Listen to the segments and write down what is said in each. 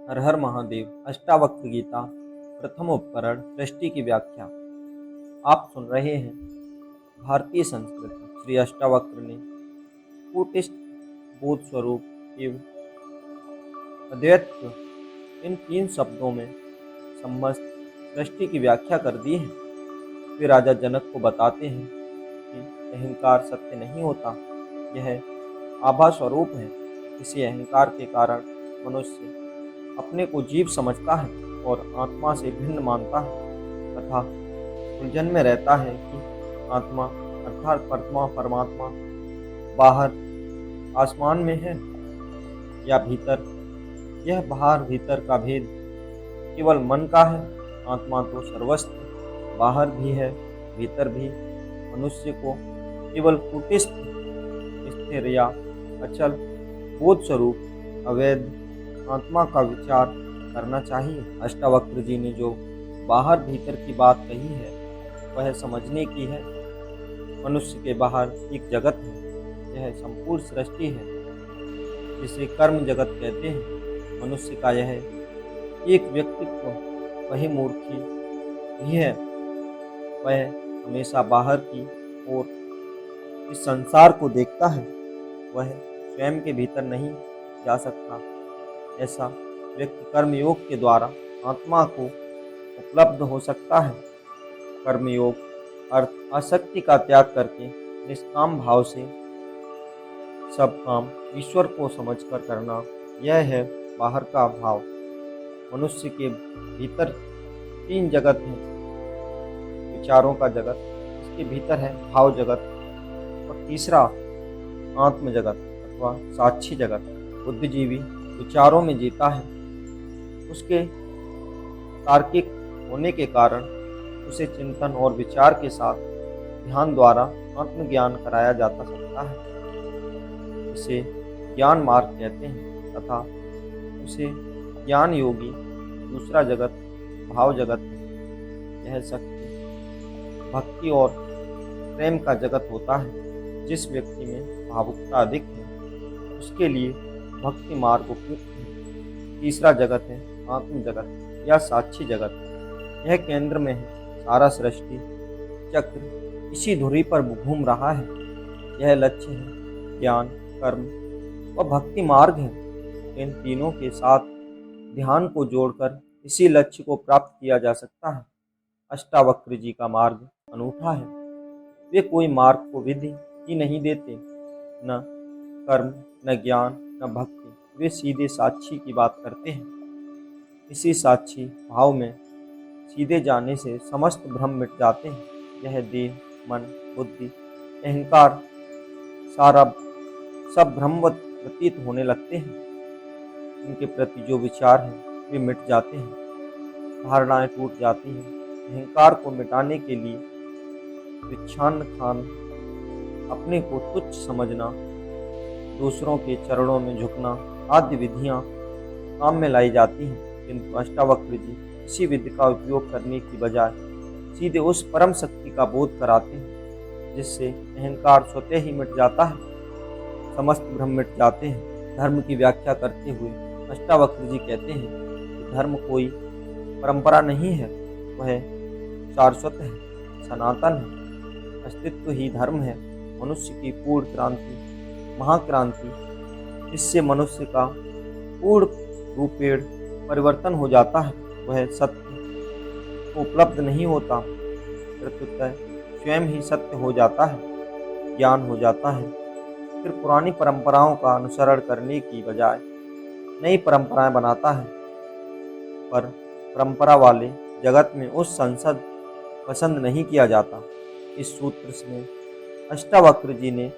हर हर महादेव। अष्टावक्र गीता प्रथम उपकरण सृष्टि की व्याख्या। आप सुन रहे हैं भारतीय संस्कृति। श्री अष्टावक्र ने कूटिस्थ, बोध स्वरूप एवं अद्वैत्व इन तीन शब्दों में समस्त सृष्टि की व्याख्या कर दी है। वे राजा जनक को बताते हैं कि अहंकार सत्य नहीं होता, यह आभा स्वरूप है। इसी अहंकार के कारण मनुष्य अपने को जीव समझता है और आत्मा से भिन्न मानता है तथा उलझन में रहता है कि आत्मा अर्थात परमात्मा बाहर आसमान में है या भीतर। यह बाहर भीतर का भेद केवल मन का है। आत्मा तो सर्वस्व बाहर भी है भीतर भी। मनुष्य को केवल कूटिस्थ, स्थिर या अचल बोध स्वरूप अवैध आत्मा का विचार करना चाहिए। अष्टावक्र जी ने जो बाहर भीतर की बात कही है वह समझने की है। मनुष्य के बाहर एक जगत है, यह संपूर्ण सृष्टि है जिसे कर्म जगत कहते हैं। मनुष्य का यह एक व्यक्तित्व वही मूर्खी भी है। वह हमेशा बाहर की ओर इस संसार को देखता है, वह स्वयं के भीतर नहीं जा सकता। ऐसा व्यक्ति कर्मयोग के द्वारा आत्मा को उपलब्ध हो सकता है। कर्मयोग अर्थ आसक्ति का त्याग करके निष्काम भाव से सब काम ईश्वर को समझकर करना, यह है बाहर का भाव। मनुष्य के भीतर तीन जगत हैं। विचारों का जगत, इसके भीतर है भाव जगत, और तीसरा आत्म जगत अथवा साक्षी जगत। बुद्धिजीवी विचारों में जीता है। उसके तार्किक होने के कारण उसे चिंतन और विचार के साथ ध्यान द्वारा आत्मज्ञान कराया जाता सकता है। इसे ज्ञान मार्ग कहते हैं तथा उसे ज्ञान योगी दूसरा जगत भाव जगत है। यह शक्ति भक्ति और प्रेम का जगत होता है। जिस व्यक्ति में भावुकता अधिक है उसके लिए भक्ति मार्ग उपयुक्त है। तीसरा जगत है आत्म जगत या साक्षी जगत। यह केंद्र में है। सारा सृष्टि चक्र इसी धुरी पर घूम रहा है। यह लक्ष्य है। ज्ञान, कर्म व भक्ति मार्ग है। इन तीनों के साथ ध्यान को जोड़कर इसी लक्ष्य को प्राप्त किया जा सकता है। अष्टावक्र जी का मार्ग अनूठा है। वे कोई मार्ग को विधि ही नहीं देते, न कर्म, न ज्ञान, न भक्ति। वे सीधे साक्षी की बात करते हैं। इसी साक्षी भाव में सीधे जाने से समस्त भ्रम मिट जाते हैं। यह देह, मन, बुद्धि, अहंकार सारा सब भ्रमवत प्रतीत होने लगते हैं। इनके प्रति जो विचार हैं वे मिट जाते हैं। धारणाएं टूट जाती हैं। अहंकार को मिटाने के लिए विच्छान्न खान, अपने को तुच्छ समझना, दूसरों के चरणों में झुकना आदि विधियां काम में लाई जाती हैं। किंतु अष्टावक्र जी इसी विधि का उपयोग करने की बजाय सीधे उस परम शक्ति का बोध कराते हैं जिससे अहंकार स्वतः ही मिट जाता है, समस्त भ्रम मिट जाते हैं। धर्म की व्याख्या करते हुए अष्टावक्र जी कहते हैं कि धर्म कोई परंपरा नहीं है, वह शाश्वत है, सनातन है। अस्तित्व ही धर्म है। मनुष्य की पूर्ण क्रांति, महाक्रांति, इससे मनुष्य का पूर्ण रूपेण परिवर्तन हो जाता है। वह सत्य को उपलब्ध नहीं होता, प्रत्युतः स्वयं ही सत्य हो जाता है, ज्ञान हो जाता है। फिर पुरानी परंपराओं का अनुसरण करने की बजाय नई परंपराएं बनाता है। पर परंपरा वाले जगत में उस संसद पसंद नहीं किया जाता। इस सूत्र में अष्टावक्र जी ने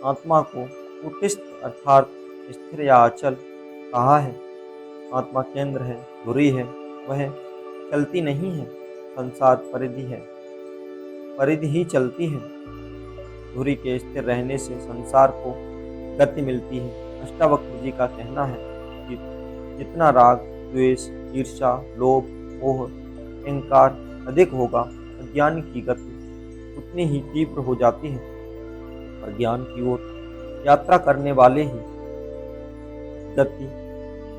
आत्मा को कूटिस्थ अर्थात स्थिर या अचल कहा है। आत्मा केंद्र है, धुरी है, वह चलती नहीं है। संसार परिधि है, परिधि ही चलती है। धुरी के स्थिर रहने से संसार को गति मिलती है। अष्टावक्र जी का कहना है कि जितना राग, द्वेष, ईर्ष्या, लोभ, मोह, अहंकार अधिक होगा, अज्ञान की गति उतनी ही तीव्र हो जाती है। और ज्ञान की ओर यात्रा करने वाले ही गति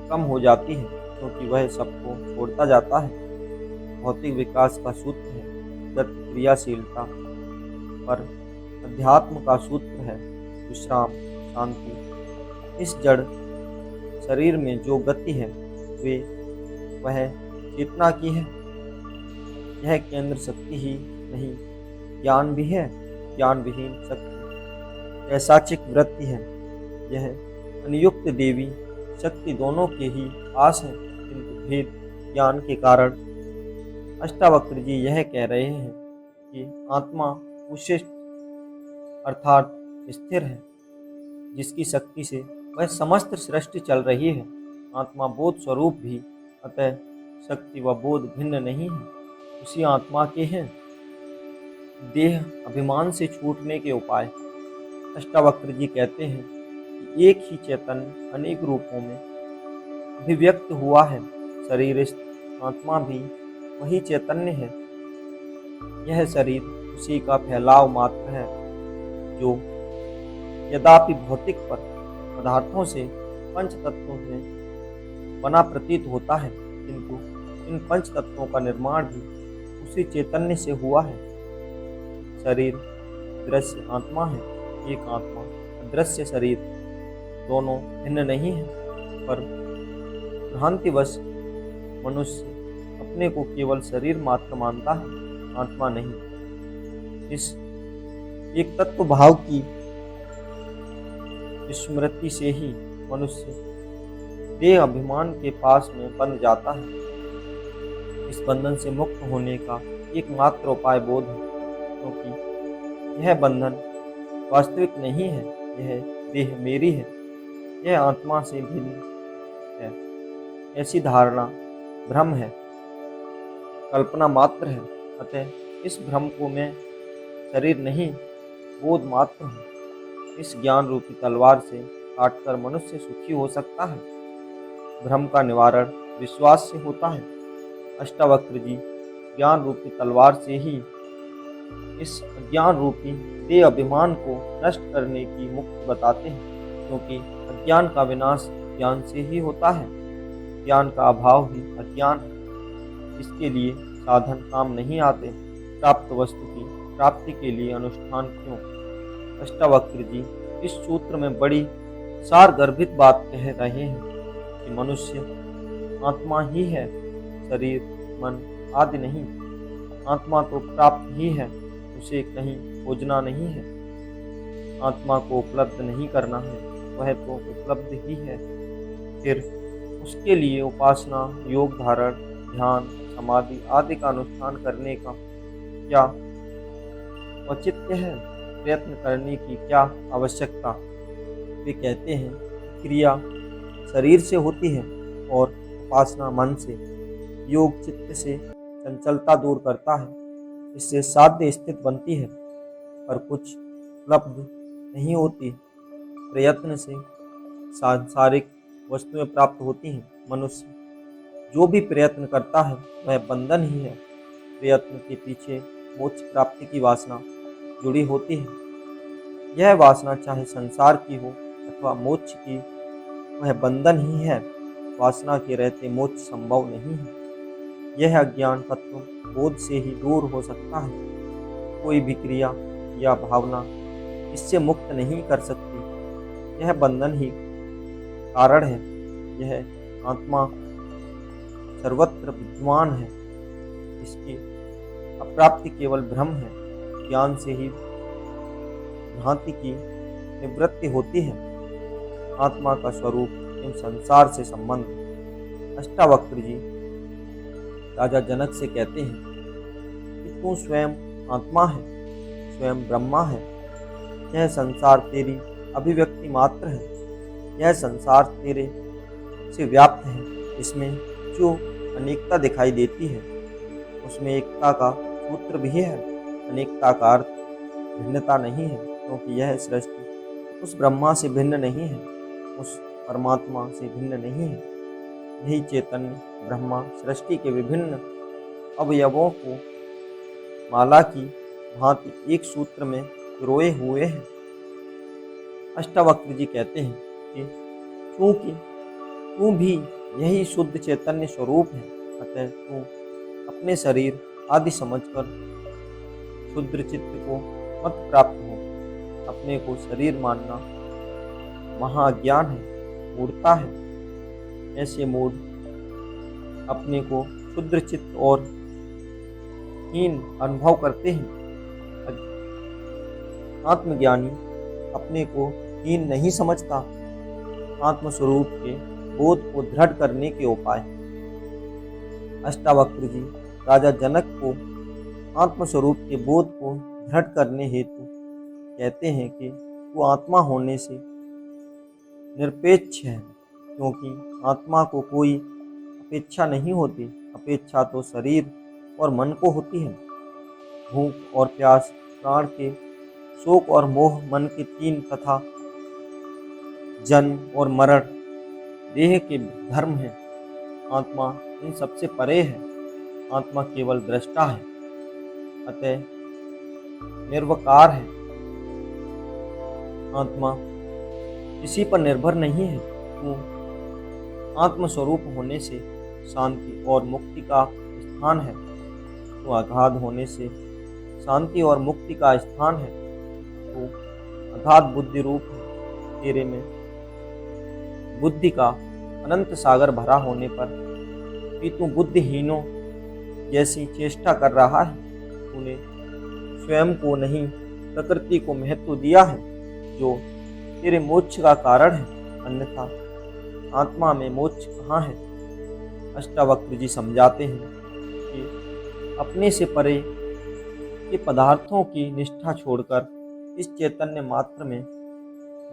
कम हो जाती है। क्योंकि वह सबको छोड़ता जाता है। भौतिक विकास का सूत्र है गति क्रियाशीलता, पर अध्यात्म का सूत्र है विश्राम शांति। इस जड़ शरीर में जो गति है वह चेतना की है। यह केंद्र शक्ति ही नहीं, ज्ञान भी है। ज्ञान विहीन शक्ति ऐसाचिक वृत्ति है। यह अनियुक्त देवी शक्ति दोनों के ही पास है, किंतु भेद ज्ञान के कारण। अष्टावक्र जी यह कह रहे हैं कि आत्मा विशिष्ट अर्थात स्थिर है, जिसकी शक्ति से वह समस्त सृष्टि चल रही है। आत्मा बोध स्वरूप भी, अतः शक्ति व बोध भिन्न नहीं है, उसी आत्मा के हैं। देह अभिमान से छूटने के उपाय। अष्टावक्र जी कहते हैं कि एक ही चैतन्य अनेक रूपों में अभिव्यक्त हुआ है। शरीरस्थ आत्मा भी वही चैतन्य है। यह शरीर उसी का फैलाव मात्र है, जो यद्यपि भौतिक पदार्थों से पंच तत्वों में बना प्रतीत होता है, किंतु इन पंच तत्वों का निर्माण भी उसी चैतन्य से हुआ है। शरीर दृश्य आत्मा है, एक आत्मा अदृश्य शरीर, दोनों भिन्न नहीं है, पर भ्रांतिवश मनुष्य अपने को केवल शरीर मात्र मानता है, आत्मा नहीं। इस एक तत्व भाव की स्मृति से ही मनुष्य देह अभिमान के पास में बंध जाता है। इस बंधन से मुक्त होने का एकमात्र उपाय बोध है, क्योंकि यह बंधन वास्तविक नहीं है। यह देह मेरी है, यह आत्मा से भिन्न है, ऐसी धारणा भ्रम है, कल्पना मात्र है। अतः इस भ्रम को मैं शरीर नहीं बोध मात्र हूँ। इस ज्ञान रूपी तलवार से काटकर मनुष्य सुखी हो सकता है। भ्रम का निवारण विश्वास से होता है। अष्टावक्र जी ज्ञान रूपी तलवार से ही इस अज्ञान रूपी देह अभिमान को नष्ट करने की मुक्ति बताते हैं, क्योंकि अज्ञान का विनाश ज्ञान से ही होता है। ज्ञान का अभाव ही अज्ञान है। इसके लिए साधन काम नहीं आते। प्राप्त वस्तु की प्राप्ति के लिए अनुष्ठान क्यों? अष्टावक्र जी इस सूत्र में बड़ी सारगर्भित बात कह रहे हैं कि मनुष्य आत्मा ही है, शरीर मन आदि नहीं। आत्मा तो प्राप्त ही है, उसे कहीं खोजना नहीं है। आत्मा को उपलब्ध नहीं करना है, वह तो उपलब्ध ही है। फिर उसके लिए उपासना, योग धारण, ध्यान, समाधि आदि का अनुष्ठान करने का क्या औचित्य है? प्रयत्न करने की क्या आवश्यकता? वे कहते हैं क्रिया शरीर से होती है और उपासना मन से। योग चित्त से चंचलता दूर करता है, इससे साध्य स्थित बनती है, पर कुछ उपलब्ध नहीं होती। प्रयत्न से सांसारिक वस्तुएं प्राप्त होती हैं। मनुष्य जो भी प्रयत्न करता है वह बंधन ही है। प्रयत्न के पीछे मोक्ष प्राप्ति की वासना जुड़ी होती है। यह वासना चाहे संसार की हो अथवा मोक्ष की, वह बंधन ही है। वासना के रहते मोक्ष संभव नहीं है। यह अज्ञान तत्व बोध से ही दूर हो सकता है। कोई भी क्रिया या भावना इससे मुक्त नहीं कर सकती। यह बंधन ही कारण है। यह आत्मा सर्वत्र विद्यमान है, इसकी अप्राप्ति केवल भ्रम है। ज्ञान से ही भ्रांति की निवृत्ति होती है। आत्मा का स्वरूप इन संसार से संबंध। अष्टावक्र जी राजा जनक से कहते हैं कि तू स्वयं आत्मा है, स्वयं ब्रह्मा है। यह संसार तेरी अभिव्यक्ति मात्र है। यह संसार तेरे से व्याप्त है। इसमें जो अनेकता दिखाई देती है उसमें एकता का सूत्र भी है। अनेकता का अर्थ भिन्नता नहीं है, क्योंकि यह सृष्टि उस ब्रह्मा से भिन्न नहीं है, उस परमात्मा से भिन्न नहीं है। यही चैतन्य ब्रह्मा सृष्टि के विभिन्न अवयवों को माला की भांति एक सूत्र में पिरोए हुए हैं। अष्टावक्र जी कहते हैं कि चूंकि तू भी यही शुद्ध चैतन्य स्वरूप है। अतः तू अपने शरीर आदि समझकर क्षुद्र चित्त को मत प्राप्त हो। अपने को शरीर मानना महाज्ञान है, मूर्खता है। ऐसे मूढ़ अपने को क्षुद्र चित्त और हीन अनुभव करते हैं। आत्मज्ञानी अपने को हीन नहीं समझता। आत्मस्वरूप के बोध को दृढ़ करने के उपाय। अष्टावक्र जी राजा जनक को आत्मस्वरूप के बोध को दृढ़ करने हेतु कहते हैं कि वो आत्मा होने से निरपेक्ष है, क्योंकि आत्मा को कोई अपेक्षा नहीं होती। अपेक्षा तो शरीर और मन को होती है। भूख और प्यास, प्राण के शोक और मोह मन के तीन, तथा जन्म और मरण देह के धर्म है। आत्मा इन सबसे परे है। आत्मा केवल दृष्टा है, अतः निर्विकार है। आत्मा किसी पर निर्भर नहीं है। तो आत्मस्वरूप होने से शांति और मुक्ति का स्थान है। तो अगाध होने से शांति और मुक्ति का स्थान है। तो अगाध बुद्धि रूप है। तेरे में बुद्धि का अनंत सागर भरा होने पर भी तू बुद्धिहीनों जैसी चेष्टा कर रहा है। तूने स्वयं को नहीं, प्रकृति को महत्व दिया है, जो तेरे मोक्ष का कारण है। अन्यथा आत्मा में मोक्ष कहाँ है? अष्टावक्र जी समझाते हैं कि अपने से परे के पदार्थों की निष्ठा छोड़कर इस चैतन्य मात्र में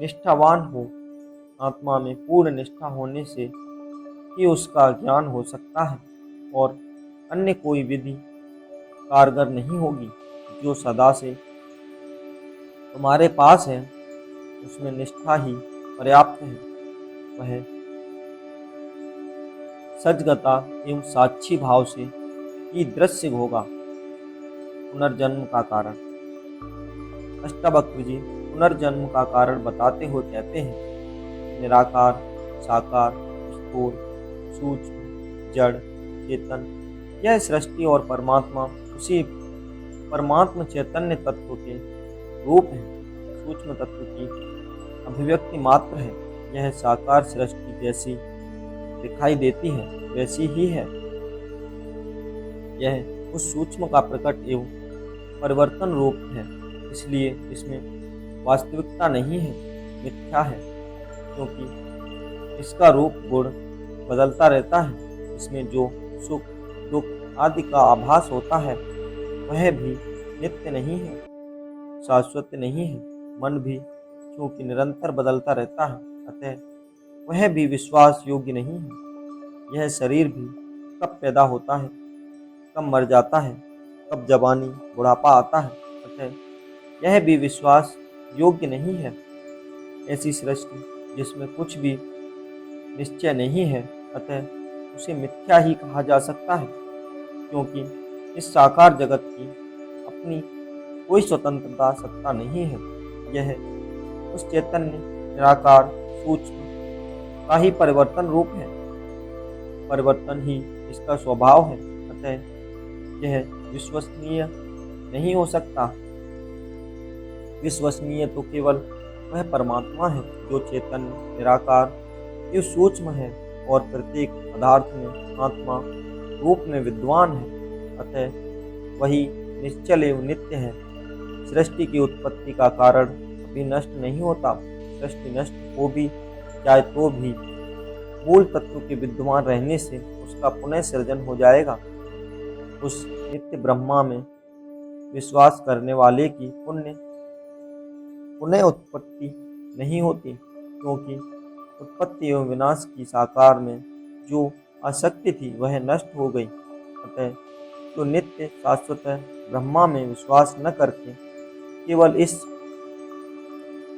निष्ठावान हो। आत्मा में पूर्ण निष्ठा होने से ही उसका ज्ञान हो सकता है, और अन्य कोई विधि कारगर नहीं होगी। जो सदा से तुम्हारे पास है उसमें निष्ठा ही पर्याप्त है। वह सजगता एवं साक्षी भाव से ही दृश्य होगा पुनर्जन्म का कारण। अष्टावक्र जी पुनर्जन्म का कारण बताते हुए कहते हैं, निराकार, साकार, स्थूल, सूक्ष्म, जड़, चेतन, यह सृष्टि और परमात्मा उसी परमात्मा चैतन्य तत्व के रूप है। सूक्ष्म तत्व की अभिव्यक्ति मात्र है। यह साकार सृष्टि जैसी दिखाई देती है वैसी ही है। यह उस सूक्ष्म का प्रकट एवं परिवर्तन रूप है, इसलिए इसमें वास्तविकता नहीं है, मिथ्या है, क्योंकि इसका रूप गुण बदलता रहता है। इसमें जो सुख दुख आदि का आभास होता है वह भी नित्य नहीं है, शाश्वत नहीं है। मन भी क्योंकि निरंतर बदलता रहता है, अतः वह भी विश्वास योग्य नहीं है। यह शरीर भी कब पैदा होता है, कब मर जाता है, कब जवानी बुढ़ापा आता है, अतः यह भी विश्वास योग्य नहीं है। ऐसी सृष्टि जिसमें कुछ भी निश्चय नहीं है, अतः उसे मिथ्या ही कहा जा सकता है, क्योंकि इस साकार जगत की अपनी कोई स्वतंत्रता सत्ता नहीं है। यह उस चैतन्य निराकार सूक्ष्म का ही परिवर्तन रूप है। परिवर्तन ही इसका स्वभाव है, अतः यह विश्वसनीय नहीं हो सकता। विश्वसनीय तो केवल वह परमात्मा है जो चैतन्य निराकार एवं सूक्ष्म है और प्रत्येक पदार्थ में आत्मा रूप में विद्वान है। अतः वही निश्चल एवं नित्य है। सृष्टि की उत्पत्ति का कारण कभी नष्ट नहीं होता। सृष्टि नष्ट हो भी जाए तो भी मूल तत्व के विद्यमान रहने से उसका पुनः सृजन हो जाएगा। उस नित्य ब्रह्मा में विश्वास करने वाले की पुनः उत्पत्ति नहीं होती, क्योंकि उत्पत्ति एवं विनाश की साकार में जो आसक्ति थी वह नष्ट हो गई। अतः जो नित्य शाश्वत ब्रह्मा में विश्वास न करके केवल इस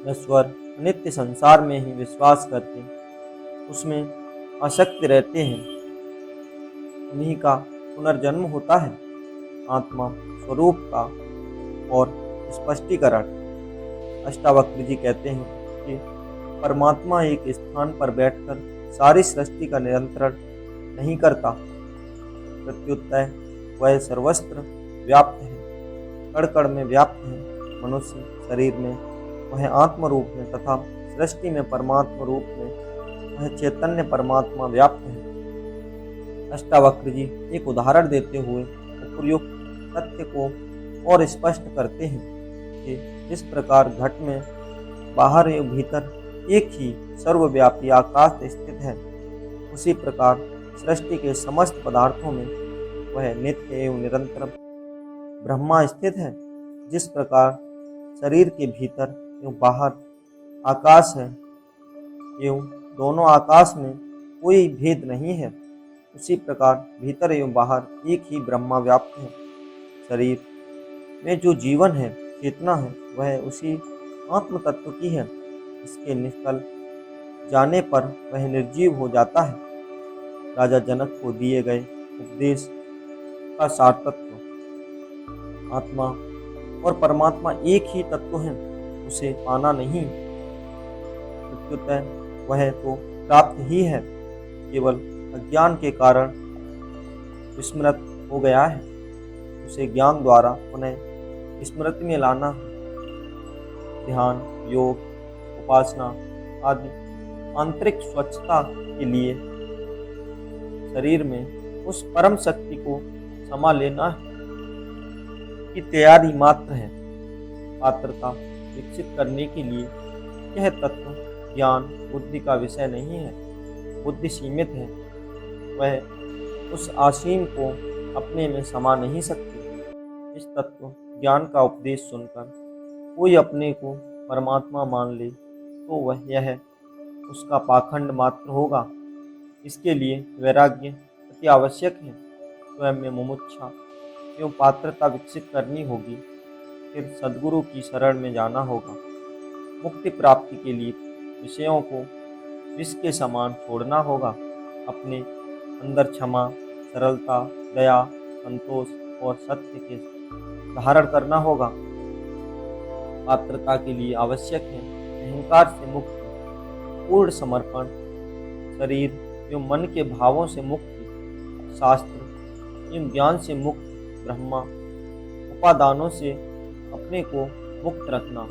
नश्वर नित्य संसार में ही विश्वास करते उसमें आसक्त रहते हैं, उन्हीं का पुनर्जन्म होता है। आत्मा स्वरूप का और स्पष्टीकरण। अष्टावक्र जी कहते हैं कि परमात्मा एक स्थान पर बैठकर सारी सृष्टि का नियंत्रण नहीं करता। प्रत्युत्तर वह सर्वत्र व्याप्त है, कण कण में व्याप्त है। मनुष्य शरीर में वह आत्म रूप में तथा सृष्टि में परमात्मा रूप में वह चैतन्य परमात्मा व्याप्त है। अष्टावक्र जी एक उदाहरण देते हुए उपयुक्त तथ्य को और स्पष्ट करते हैं कि जिस प्रकार घट में बाहर एवं भीतर एक ही सर्वव्यापी आकाश स्थित है, उसी प्रकार सृष्टि के समस्त पदार्थों में वह नित्य एवं निरंतर ब्रह्मा स्थित है। जिस प्रकार शरीर के भीतर एवं बाहर आकाश है एवं दोनों आकाश में कोई भेद नहीं है, उसी प्रकार भीतर एवं बाहर एक ही ब्रह्मा व्याप्त है। शरीर में जो जीवन है, चेतना है, वह उसी आत्म तत्व की है। इसके निकल जाने पर वह निर्जीव हो जाता है। राजा जनक को दिए गए उपदेश का सार तत्व आत्मा और परमात्मा एक ही तत्व है, उसे पाना नहीं, प्रत्युत वह तो प्राप्त ही है, केवल अज्ञान के कारण विस्मृत हो गया है। उसे ज्ञान द्वारा पुनः स्मृति में लाना है। ध्यान, योग, उपासना आदि आंतरिक स्वच्छता के लिए शरीर में उस परम शक्ति को समा लेना की तैयारी मात्र है। पात्रता विकसित करने के लिए यह तत्व ज्ञान बुद्धि का विषय नहीं है। बुद्धि सीमित है, वह उस असीम को अपने में समा नहीं सकती। इस तत्व ज्ञान का उपदेश सुनकर कोई अपने को परमात्मा मान ले तो वह यह उसका पाखंड मात्र होगा। इसके लिए वैराग्य अति आवश्यक है। स्वयं में मुमुक्षा एवं पात्रता विकसित करनी होगी, फिर सद्गुरु की शरण में जाना होगा। मुक्ति प्राप्ति के लिए विषयों को विष के समान छोड़ना होगा। अपने अंदर क्षमा, सरलता, दया, संतोष और सत्य के धारण करना होगा। पात्रता के लिए आवश्यक है अहंकार से मुक्ति, पूर्ण समर्पण, शरीर एवं मन के भावों से मुक्ति, शास्त्र एवं ज्ञान से मुक्त, ब्रह्मा उपादानों से अपने को मुक्त रखना।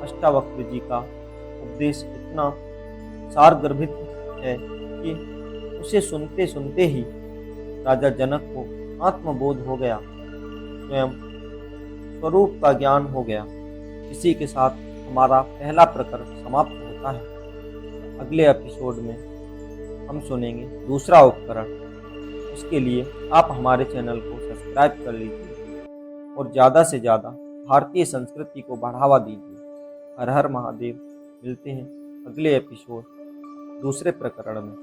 अष्टावक्र जी का उपदेश इतना सारगर्भित है कि उसे सुनते सुनते ही राजा जनक को आत्मबोध हो गया, स्वयं स्वरूप का ज्ञान हो गया। इसी के साथ हमारा पहला प्रकरण समाप्त होता है। अगले एपिसोड में हम सुनेंगे दूसरा उपकरण। उसके लिए आप हमारे चैनल को सब्सक्राइब कर लीजिए और ज़्यादा से ज़्यादा भारतीय संस्कृति को बढ़ावा दीजिए। हर हर महादेव। मिलते हैं अगले एपिसोड दूसरे प्रकरण में।